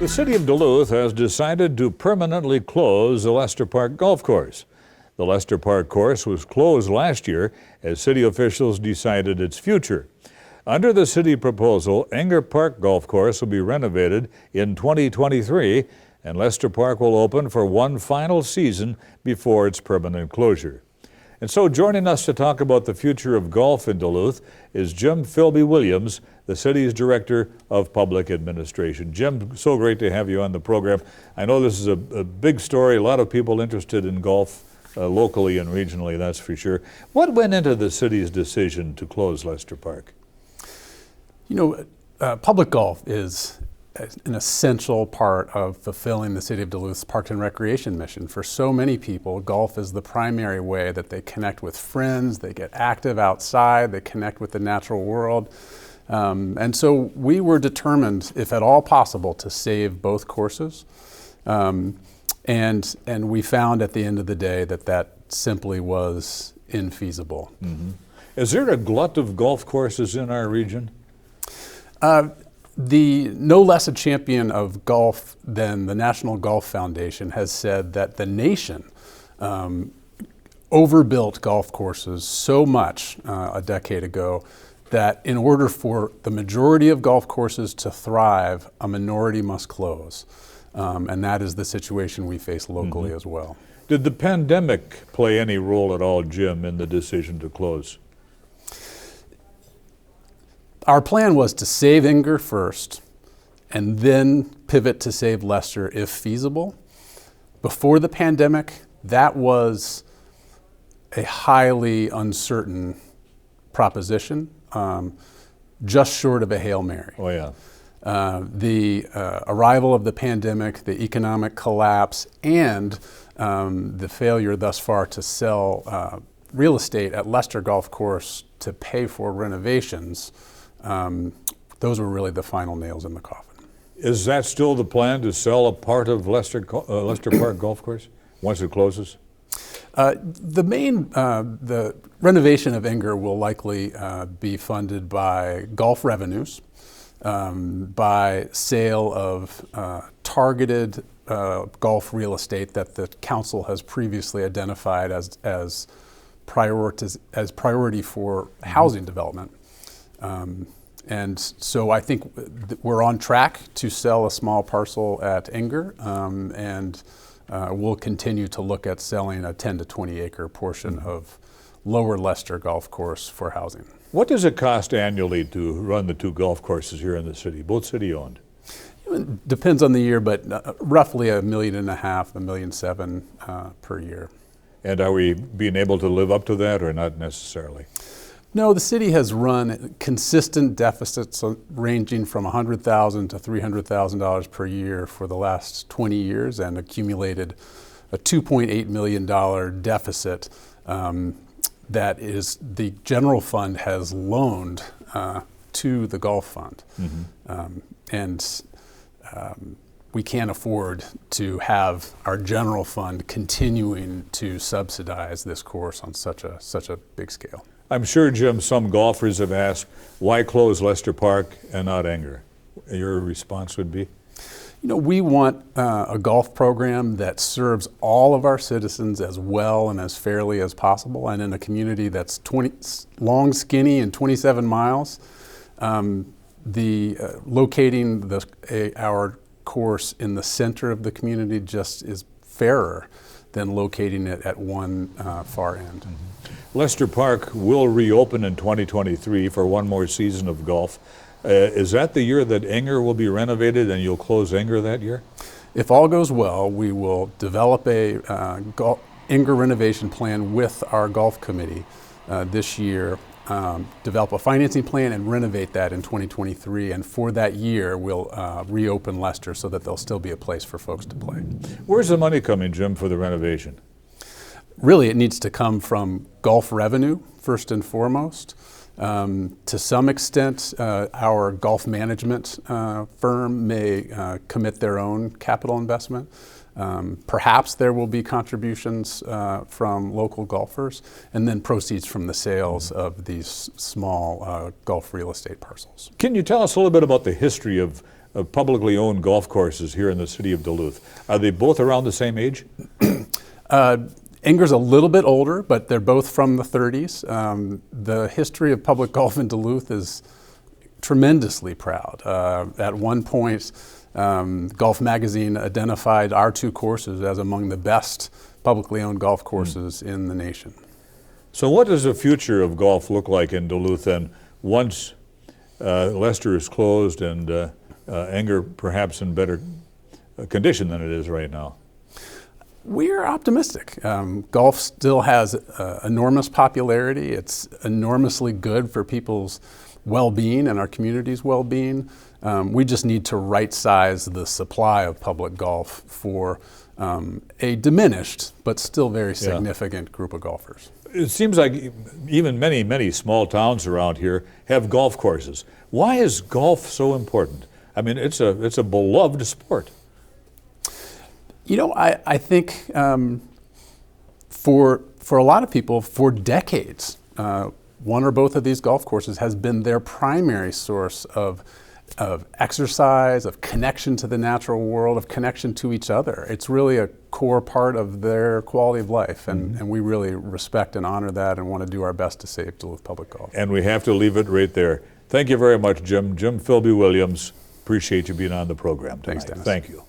The city of Duluth has decided to permanently close the Lester Park Golf Course. The Lester Park course was closed last year as city officials decided its future. Under the city proposal, Enger Park Golf Course will be renovated in 2023, and Lester Park will open for one final season before its permanent closure. And so joining us to talk about the future of golf in Duluth is Jim Filby Williams, the city's Director of Public Administration. Jim, so great to have you on the program. I know this is a big story, a lot of people interested in golf locally and regionally, that's for sure. What went into the city's decision to close Lester Park? You know, public golf is an essential part of fulfilling the City of Duluth's Parks and Recreation mission. For so many people, golf is the primary way that they connect with friends, they get active outside, they connect with the natural world. And so we were determined, if at all possible, to save both courses. And we found at the end of the day that that simply was infeasible. Mm-hmm. Is there a glut of golf courses in our region? No less a champion of golf than the National Golf Foundation has said that the nation overbuilt golf courses so much a decade ago that in order for the majority of golf courses to thrive, a minority must close. And that is the situation we face locally as well. Did the pandemic play any role at all, Jim, in the decision to close? Our plan was to save Enger first and then pivot to save Lester if feasible. Before the pandemic, that was a highly uncertain proposition, just short of a Hail Mary. Oh, yeah. The arrival of the pandemic, the economic collapse, and the failure thus far to sell real estate at Lester Golf Course to pay for renovations, those were really the final nails in the coffin. Is that still the plan, to sell a part of Lester Park Golf Course once it closes? The renovation of Enger will likely be funded by golf revenues, by sale of targeted golf real estate that the council has previously identified as priority for housing development. And so I think we're on track to sell a small parcel at Enger, and we'll continue to look at selling a 10 to 20 acre portion of Lower Lester Golf Course for housing. What does it cost annually to run the two golf courses here in the city, both city owned? It depends on the year, but roughly $1.5 million, $1.7 million per year. And are we being able to live up to that, or not necessarily? No, the city has run consistent deficits ranging from $100,000 to $300,000 per year for the last 20 years and accumulated a $2.8 million deficit that is the general fund has loaned to the golf fund. And we can't afford to have our general fund continuing to subsidize this course on such a big scale. I'm sure, Jim, some golfers have asked, why close Lester Park and not Enger? Your response would be? You know, we want a golf program that serves all of our citizens as well and as fairly as possible. And in a community that's long, skinny, and 27 miles, locating our course in the center of the community just is fairer than locating it at one far end. Lester Park will reopen in 2023 for one more season of golf. Is that the year that Enger will be renovated and you'll close Enger that year? If all goes well, we will develop a Enger renovation plan with our golf committee this year, develop a financing plan and renovate that in 2023. And for that year, we'll reopen Lester so that there'll still be a place for folks to play. Where's the money coming, Jim, for the renovation? Really, it needs to come from golf revenue, first and foremost. To some extent, our golf management firm may commit their own capital investment. Perhaps there will be contributions from local golfers, and then proceeds from the sales of these small golf real estate parcels. Can you tell us a little bit about the history of publicly owned golf courses here in the city of Duluth. Are they both around the same age? Inger's a little bit older, but they're both from the 30s. The history of public golf in Duluth is tremendously proud. At one point, Golf Magazine identified our two courses as among the best publicly owned golf courses in the nation. So what does the future of golf look like in Duluth then once Lester is closed and Inger perhaps in better condition than it is right now? We're optimistic. Golf still has enormous popularity. It's enormously good for people's well-being and our community's well-being. We just need to right-size the supply of public golf for a diminished but still very significant group of golfers. It seems like even many small towns around here have golf courses. Why is golf so important? I mean, it's a beloved sport. You know, I think for a lot of people, for decades, one or both of these golf courses has been their primary source of exercise, of connection to the natural world, of connection to each other. It's really a core part of their quality of life, and we really respect and honor that and want to do our best to save Duluth Public Golf. And we have to leave it right there. Thank you very much, Jim. Jim Filby Williams, appreciate you being on the program tonight. Thanks, Dennis. Thank you.